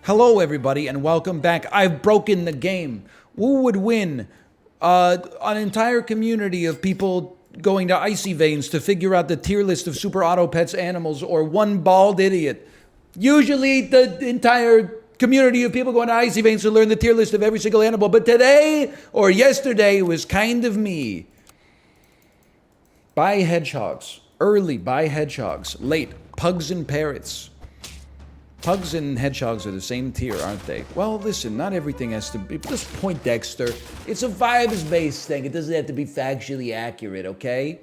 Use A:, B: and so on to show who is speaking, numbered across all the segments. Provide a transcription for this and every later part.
A: Hello, everybody, and welcome back. I've broken the game. Who would win? An entire community of people going to icy veins to figure out the tier list of super auto pets animals, or one bald idiot. Usually, the entire community of people going to icy veins to learn the tier list of every single animal. But today, or yesterday, was kind of me. Buy hedgehogs. Early, buy hedgehogs. Late, pugs and parrots. Pugs and hedgehogs are the same tier, aren't they? Well, listen, not everything has to be. Just Poindexter. It's a vibes-based thing. It doesn't have to be factually accurate, okay?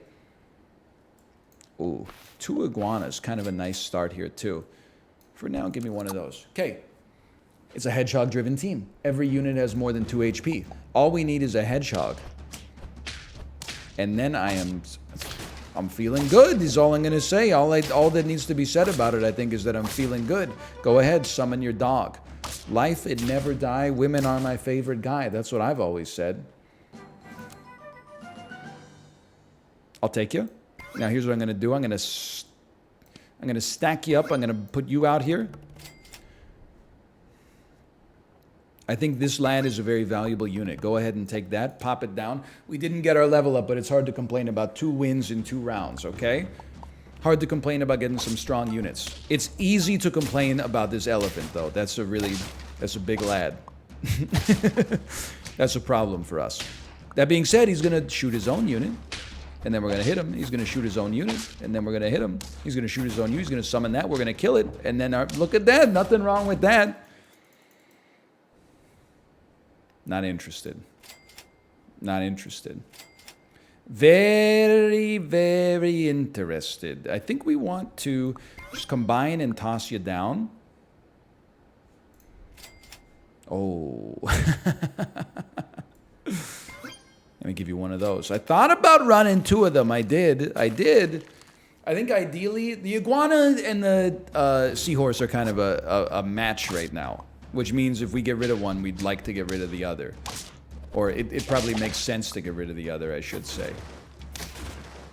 A: Ooh, 2 iguanas. Kind of a nice start here, too. For now, give me one of those. Okay. It's a hedgehog-driven team. Every unit has more than 2 HP. All we need is a hedgehog. And then I'm feeling good, is all I'm going to say. All that needs to be said about it, I think, is that I'm feeling good. Go ahead, summon your dog. Life, it never die. Women are my favorite guy. That's what I've always said. I'll take you. Now, here's what I'm going to do. I'm going to stack you up. I'm going to put you out here. I think this lad is a very valuable unit. Go ahead and take that. Pop it down. We didn't get our level up, but it's hard to complain about 2 wins in 2 rounds, okay? Hard to complain about getting some strong units. It's easy to complain about this elephant, though. That's a big lad. That's a problem for us. That being said, he's going to shoot his own unit, and then we're going to hit him. He's going to shoot his own unit, and then we're going to hit him. He's going to shoot his own unit. He's going to summon that. We're going to kill it, and then look at that. Nothing wrong with that. Not interested. Not interested. Very, very interested. I think we want to just combine and toss you down. Oh. Let me give you one of those. I thought about running 2 of them. I did. I think ideally, the iguana and the seahorse are kind of a match right now. Which means if we get rid of one, we'd like to get rid of the other. Or it probably makes sense to get rid of the other, I should say.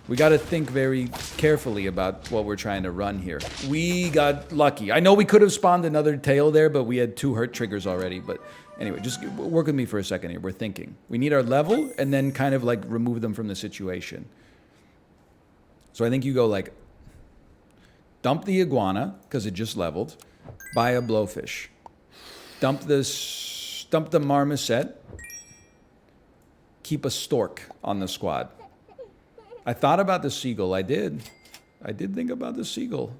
A: We got to think very carefully about what we're trying to run here. We got lucky. I know we could have spawned another tail there, but we had 2 hurt triggers already. But anyway, just work with me for a second here. We're thinking. We need our level and then kind of like remove them from the situation. So I think you go like, dump the iguana, because it just leveled. Buy a blowfish. Dump the marmoset. Keep a stork on the squad. I thought about the seagull. I did think about the seagull.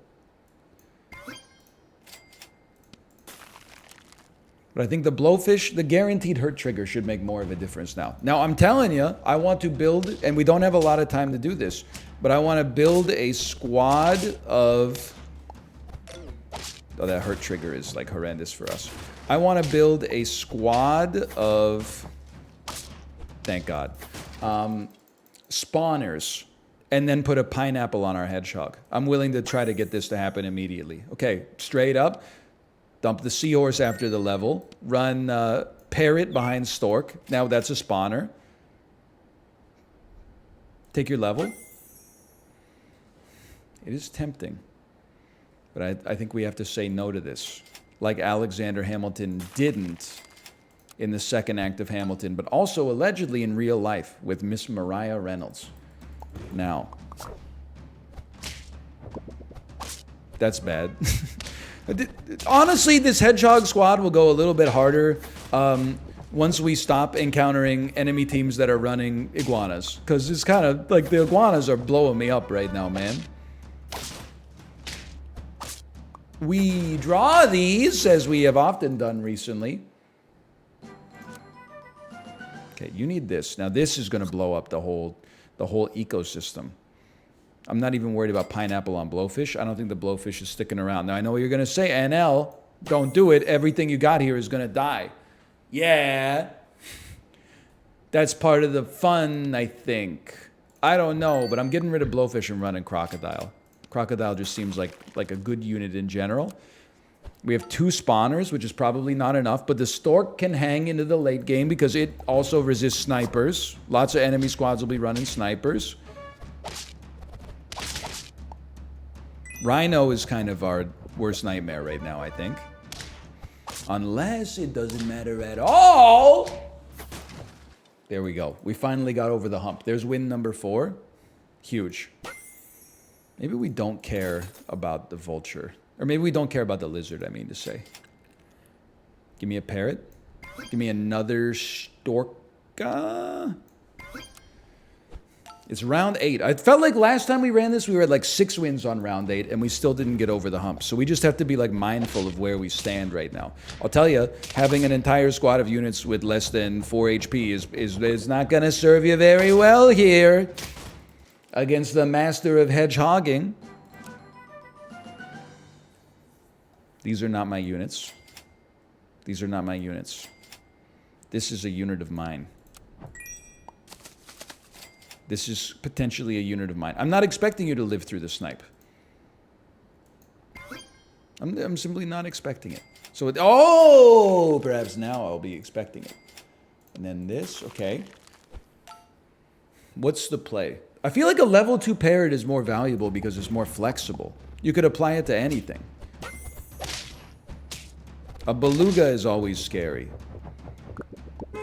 A: But I think the blowfish, the guaranteed hurt trigger should make more of a difference now. Now, I'm telling you, I want to build, and we don't have a lot of time to do this, but I want to build a squad of... Oh, that hurt trigger is like horrendous for us. I want to build a squad of, thank God, spawners, and then put a pineapple on our hedgehog. I'm willing to try to get this to happen immediately. Okay, straight up, dump the seahorse after the level, run parrot behind stork. Now that's a spawner. Take your level. It is tempting, but I think we have to say no to this. Like Alexander Hamilton didn't in the second act of Hamilton, but also allegedly in real life with Miss Mariah Reynolds. Now, that's bad. Honestly, this hedgehog squad will go a little bit harder once we stop encountering enemy teams that are running iguanas. Because it's kind of like the iguanas are blowing me up right now, man. We draw these, as we have often done recently. Okay, you need this. Now this is going to blow up the whole ecosystem. I'm not even worried about pineapple on blowfish. I don't think the blowfish is sticking around. Now I know what you're going to say, NL, don't do it. Everything you got here is going to die. Yeah. That's part of the fun, I think. I don't know, but I'm getting rid of blowfish and running crocodile. Crocodile just seems like a good unit in general. We have 2 spawners, which is probably not enough, but the stork can hang into the late game because it also resists snipers. Lots of enemy squads will be running snipers. Rhino is kind of our worst nightmare right now, I think. Unless it doesn't matter at all. There we go. We finally got over the hump. There's win number 4. Huge. Maybe we don't care about the vulture. Or maybe we don't care about the lizard, I mean to say. Give me a parrot. Give me another storka. It's round 8. I felt like last time we ran this, we were at like 6 wins on round 8, and we still didn't get over the hump. So we just have to be like mindful of where we stand right now. I'll tell you, having an entire squad of units with less than 4 HP is not going to serve you very well here against the master of hedgehogging. These are not my units. These are not my units. This is a unit of mine. This is potentially a unit of mine. I'm not expecting you to live through the snipe. I'm simply not expecting it. So, oh, perhaps now I'll be expecting it. And then this, okay. What's the play? I feel like a level 2 parrot is more valuable because it's more flexible. You could apply it to anything. A beluga is always scary.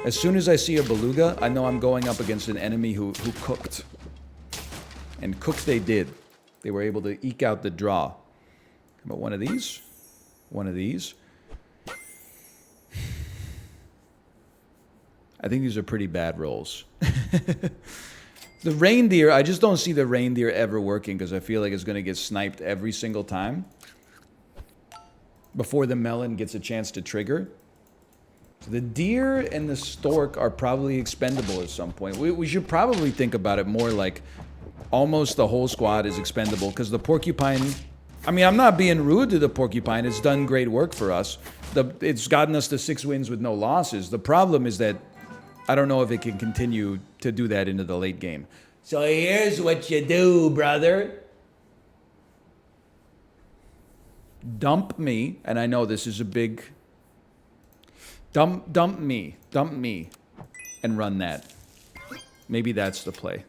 A: As soon as I see a beluga, I know I'm going up against an enemy who cooked. And cook they did. They were able to eke out the draw. How about one of these? One of these. I think these are pretty bad rolls. The reindeer, I just don't see the reindeer ever working because I feel like it's going to get sniped every single time before the melon gets a chance to trigger. So the deer and the stork are probably expendable at some point. We should probably think about it more like almost the whole squad is expendable because the porcupine... I mean, I'm not being rude to the porcupine. It's done great work for us. It's gotten us to 6 wins with no losses. The problem is that I don't know if it can continue to do that into the late game. So here's what you do, brother. Dump me, and I know this is a big... Dump me, and run that. Maybe that's the play.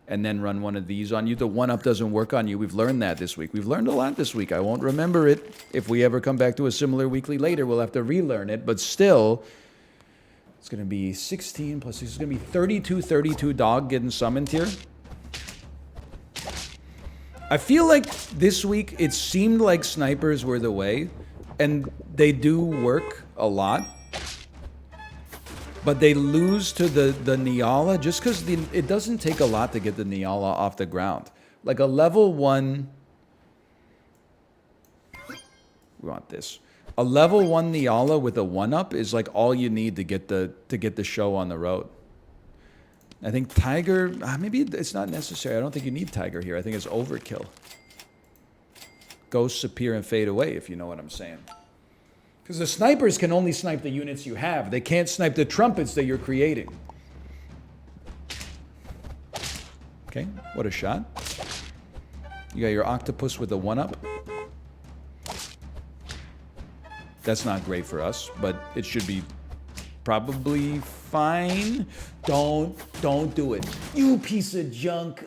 A: And then run one of these on you. The 1-up doesn't work on you. We've learned that this week. We've learned a lot this week. I won't remember it. If we ever come back to a similar weekly later, we'll have to relearn it. But still, it's going to be 16 plus 6. It's going to be 32 dog getting summoned here. I feel like this week it seemed like snipers were the way. And they do work a lot. But they lose to the Nyala just because it doesn't take a lot to get the Nyala off the ground. Like a level 1... We want this. A level 1 Nyala with a 1-up is like all you need to get the show on the road. I think Tiger... maybe it's not necessary. I don't think you need Tiger here. I think it's overkill. Ghosts appear and fade away, if you know what I'm saying. Because the snipers can only snipe the units you have. They can't snipe the trumpets that you're creating. Okay, what a shot. You got your octopus with a 1-up. That's not great for us, but it should be probably fine. Don't do it. You piece of junk.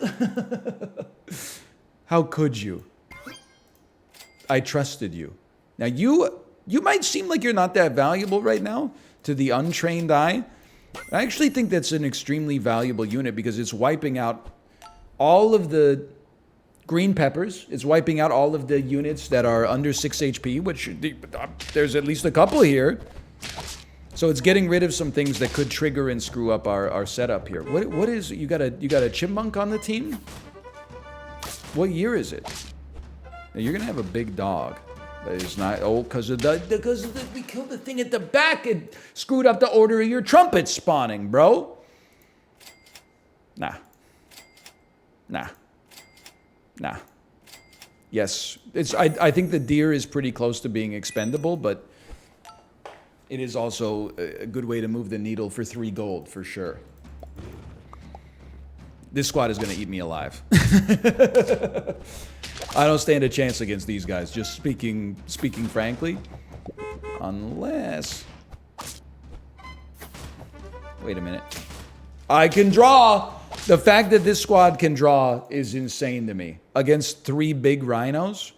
A: How could you? I trusted you. Now you might seem like you're not that valuable right now to the untrained eye. I actually think that's an extremely valuable unit because it's wiping out all of the green peppers. It's wiping out all of the units that are under 6 HP, which there's at least a couple here. So it's getting rid of some things that could trigger and screw up our setup here. What is you got a chipmunk on the team? What year is it? Now you're gonna have a big dog. It's not because we killed the thing at the back. It screwed up the order of your trumpet spawning, bro. Nah. Yes, I think the deer is pretty close to being expendable, but it is also a good way to move the needle for 3 gold for sure. This squad is going to eat me alive. I don't stand a chance against these guys, just speaking frankly. Unless... Wait a minute. I can draw! The fact that this squad can draw is insane to me. Against 3 big rhinos?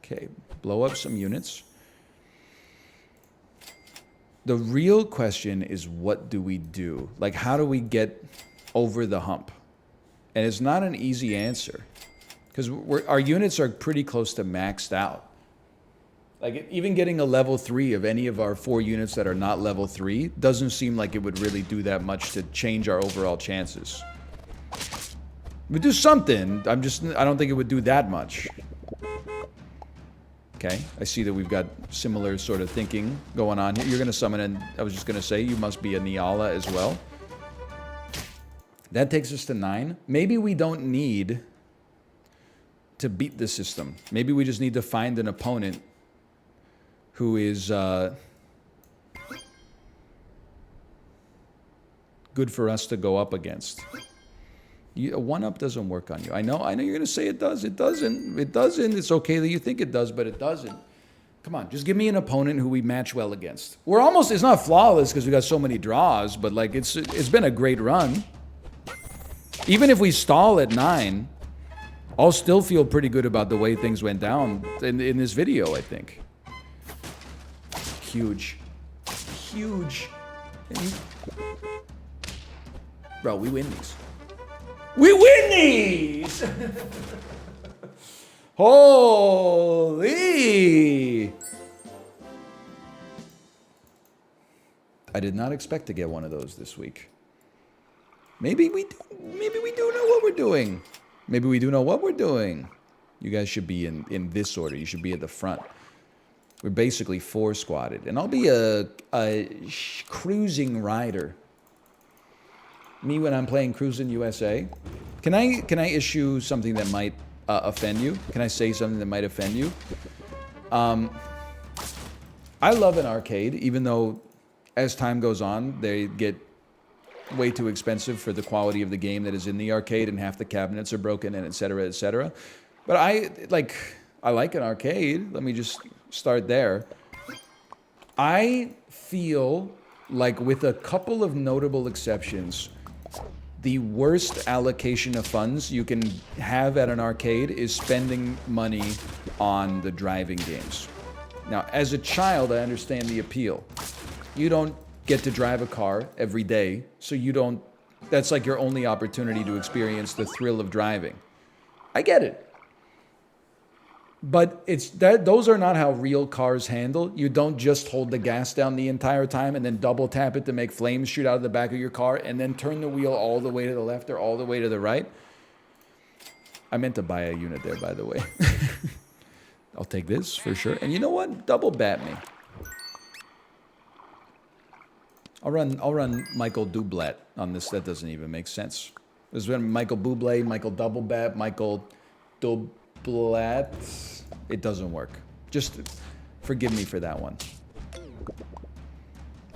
A: Okay, blow up some units. The real question is, what do we do? Like, how do we get over the hump? And it's not an easy answer, because our units are pretty close to maxed out. Like, even getting a level 3 of any of our 4 units that are not level 3 doesn't seem like it would really do that much to change our overall chances. It would do something. I don't think it would do that much. Okay, I see that we've got similar sort of thinking going on here. You're going to summon, and I was just going to say, you must be a Nyala as well. That takes us to 9. Maybe we don't need to beat the system. Maybe we just need to find an opponent who is good for us to go up against. A 1-up doesn't work on you. I know you're going to say it does. It doesn't. It doesn't. It's okay that you think it does, but it doesn't. Come on, just give me an opponent who we match well against. It's not flawless because we got so many draws, but like it's been a great run. Even if we stall at 9, I'll still feel pretty good about the way things went down in this video, I think. Huge. Huge. Bro, we win these. We win these! Holy! I did not expect to get one of those this week. Maybe we do know what we're doing. Maybe we do know what we're doing. You guys should be in this order. You should be at the front. We're basically 4 squatted. And I'll be a cruising rider. Me when I'm playing Cruising USA. Can I issue something that might offend you? Can I say something that might offend you? I love an arcade, even though as time goes on, they get way too expensive for the quality of the game that is in the arcade, and half the cabinets are broken, and et cetera, et cetera. But I like an arcade. Let me just start there. I feel like, with a couple of notable exceptions, the worst allocation of funds you can have at an arcade is spending money on the driving games. Now, as a child, I understand the appeal. You don't get to drive a car every day, so that's like your only opportunity to experience the thrill of driving. I get it. But those are not how real cars handle. You don't just hold the gas down the entire time and then double tap it to make flames shoot out of the back of your car and then turn the wheel all the way to the left or all the way to the right. I meant to buy a unit there, by the way. I'll take this for sure. And you know what? Double bat me. I'll run Michael Dublat on this. That doesn't even make sense. There's been Michael Bublé, Michael Double Bat, Michael Dublat. It doesn't work. Just forgive me for that one.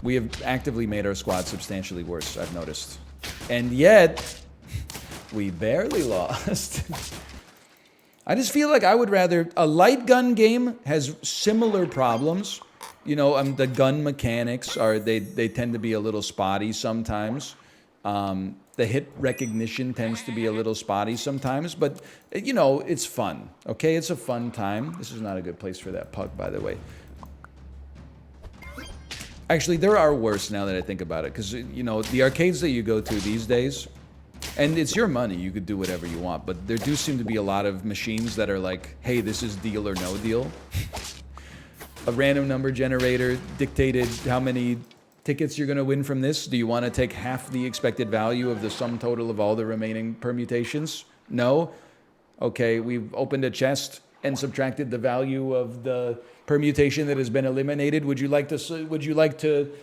A: We have actively made our squad substantially worse, I've noticed. And yet, we barely lost. I just feel like I would rather... A light gun game has similar problems. You know, the gun mechanics they tend to be a little spotty sometimes. The hit recognition tends to be a little spotty sometimes, but, you know, it's fun, okay? It's a fun time. This is not a good place for that puck, by the way. Actually, there are worse now that I think about it, because, you know, the arcades that you go to these days, and it's your money, you could do whatever you want, but there do seem to be a lot of machines that are like, hey, this is deal or no deal. A random number generator dictated how many tickets you're going to win from this. Do you want to take half the expected value of the sum total of all the remaining permutations? No? Okay, we've opened a chest and subtracted the value of the permutation that has been eliminated. Would you like to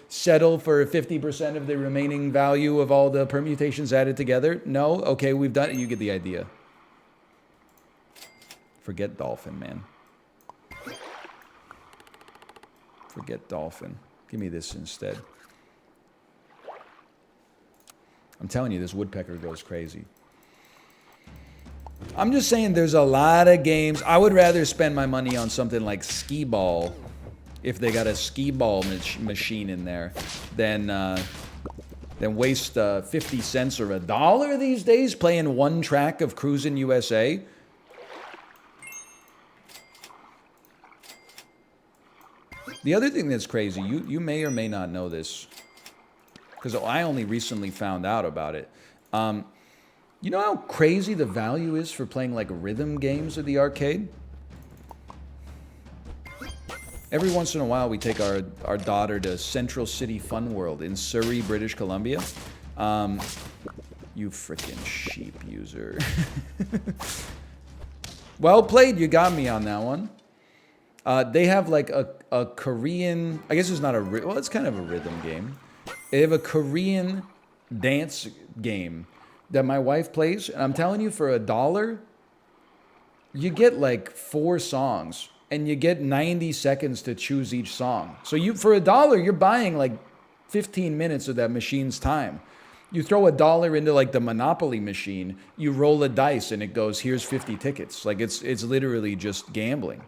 A: settle for 50% of the remaining value of all the permutations added together? No? Okay, we've done it. You get the idea. Forget Dolphin, man. Forget Dolphin. Give me this instead. I'm telling you, this Woodpecker goes crazy. I'm just saying there's a lot of games. I would rather spend my money on something like skee ball, if they got a skee ball machine in there, than waste 50 cents or $1 these days playing one track of Cruising USA. The other thing that's crazy, you may or may not know this, because I only recently found out about it. You know how crazy the value is for playing like rhythm games at the arcade? Every once in a while we take our daughter to Central City Fun World in Surrey, British Columbia. You frickin' sheep user. Well played, you got me on that one. They have like a Korean, I guess it's not a, well, it's kind of a rhythm game. They have a Korean dance game that my wife plays. And I'm telling you, for $1, you get like 4 songs. And you get 90 seconds to choose each song. So for $1, you're buying like 15 minutes of that machine's time. You throw $1 into like the Monopoly machine, you roll a dice and it goes, here's 50 tickets. Like it's literally just gambling.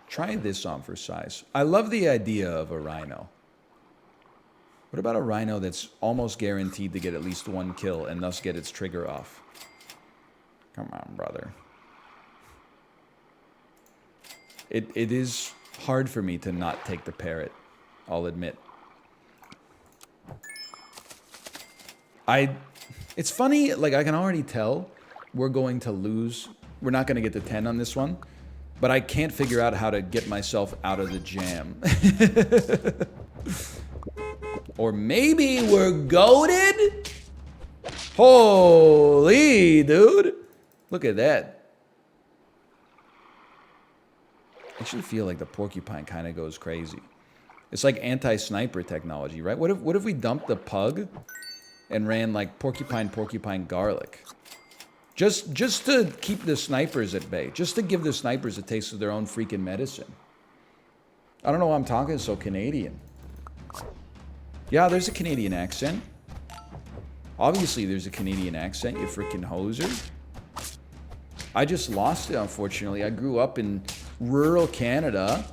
A: Try this on for size. I love the idea of a rhino. What about a rhino that's almost guaranteed to get at least 1 kill and thus get its trigger off? Come on, brother. It is hard for me to not take the parrot, I'll admit. It's funny, like I can already tell we're going to lose. We're not going to get to 10 on this one, but I can't figure out how to get myself out of the jam. Or maybe we're goated? Holy dude. Look at that. I actually feel like the porcupine kind of goes crazy. It's like anti-sniper technology, right? What if we dumped the pug and ran like porcupine garlic? Just to keep the snipers at bay. Just to give the snipers a taste of their own freaking medicine. I don't know why I'm talking so Canadian. Yeah, there's a Canadian accent. Obviously there's a Canadian accent, you freaking hoser. I just lost it, unfortunately. I grew up in rural Canada.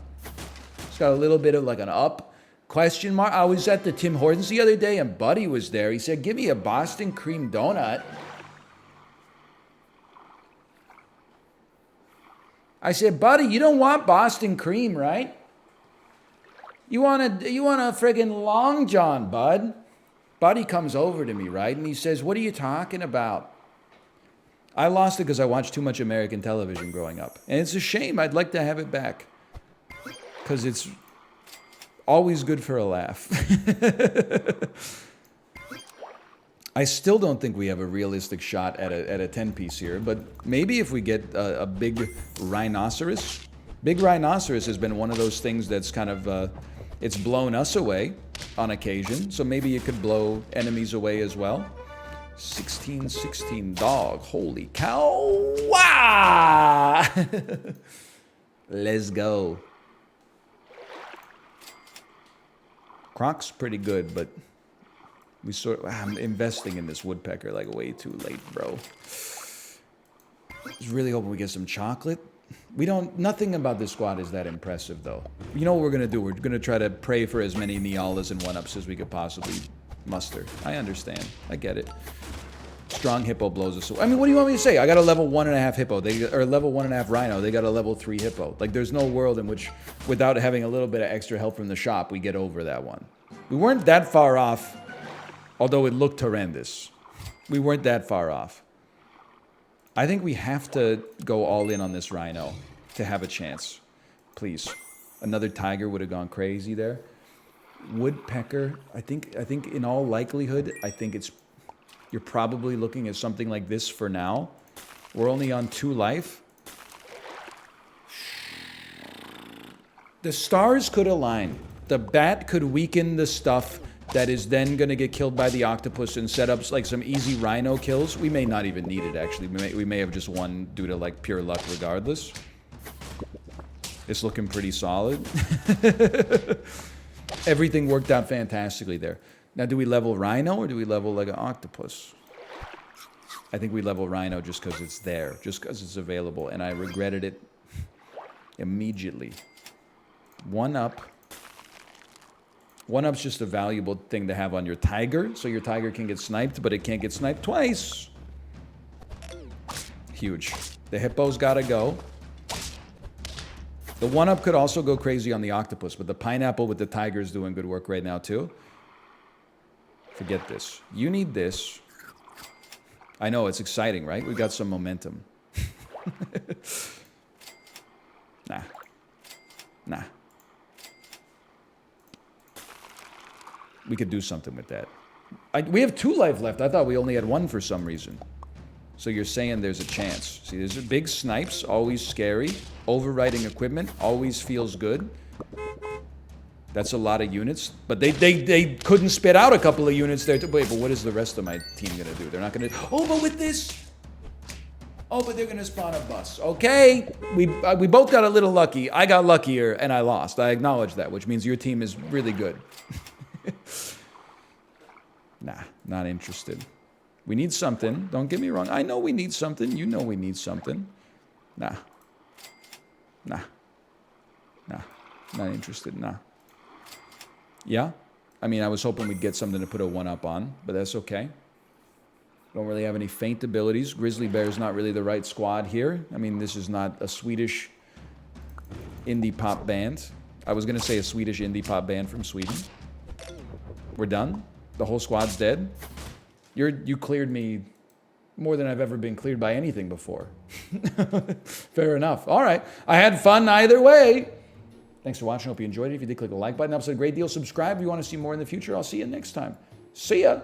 A: It's got a little bit of like an up question mark. I was at the Tim Hortons the other day and Buddy was there. He said, give me a Boston cream donut. I said, Buddy, you don't want Boston cream, right? You want a friggin' Long John, bud. Buddy comes over to me, right? And he says, what are you talking about? I lost it because I watched too much American television growing up. And it's a shame. I'd like to have it back. Because it's always good for a laugh. I still don't think we have a realistic shot at a 10-piece here. But maybe if we get a big rhinoceros. Big rhinoceros has been one of those things that's kind of, it's blown us away on occasion. So maybe it could blow enemies away as well. 16 dog. Holy cow. Wow. Let's go. Croc's pretty good, but I'm investing in this woodpecker like way too late, bro. I was really hoping we get some chocolate. Nothing about this squad is that impressive though. You know what we're gonna do? We're gonna try to pray for as many Nyalas and 1-ups as we could possibly muster. I understand. I get it. Strong hippo blows us away. I mean, what do you want me to say? I got a level 1.5 hippo. Or level 1.5 rhino. They got a level 3 hippo. Like, there's no world in which, without having a little bit of extra help from the shop, we get over that one. We weren't that far off, although it looked horrendous. We weren't that far off. I think we have to go all in on this rhino to have a chance. Please. Another tiger would have gone crazy there. Woodpecker, I think in all likelihood, you're probably looking at something like this for now. We're only on 2 life. The stars could align. The bat could weaken the stuff that is then going to get killed by the octopus and set up like some easy rhino kills. We may not even need it, actually. We may have just won due to like pure luck regardless. It's looking pretty solid. Everything worked out fantastically there. Now, do we level rhino or do we level like an octopus? I think we level rhino just because it's there, just because it's available, and I regretted it immediately. 1-up. 1-up's just a valuable thing to have on your tiger, so your tiger can get sniped, but it can't get sniped twice. Huge. The hippo's gotta go. The 1-up could also go crazy on the octopus, but the pineapple with the tiger is doing good work right now too. Forget this. You need this. I know, it's exciting, right? We got some momentum. Nah. Nah. We could do something with that. We have 2 life left. I thought we only had 1 for some reason. So you're saying there's a chance. See, there's big snipes, always scary. Overriding equipment always feels good. That's a lot of units. But they couldn't spit out a couple of units there. Wait, but what is the rest of my team going to do? They're not going to... Oh, but with this... Oh, but they're going to spawn a bus. Okay. We both got a little lucky. I got luckier, and I lost. I acknowledge that, which means your team is really good. Nah, not interested. We need something. Don't get me wrong. I know we need something. You know we need something. Nah. Nah. Nah. Not interested. Nah. Yeah? I mean, I was hoping we'd get something to put a 1-up on, but that's okay. Don't really have any feint abilities. Grizzly Bear's not really the right squad here. I mean, this is not a Swedish indie pop band. I was going to say a Swedish indie pop band from Sweden. We're done? The whole squad's dead? You cleared me more than I've ever been cleared by anything before. Fair enough. All right. I had fun either way. Thanks for watching. Hope you enjoyed it. If you did, click the like button. That helps a great deal. Subscribe if you want to see more in the future. I'll see you next time. See ya.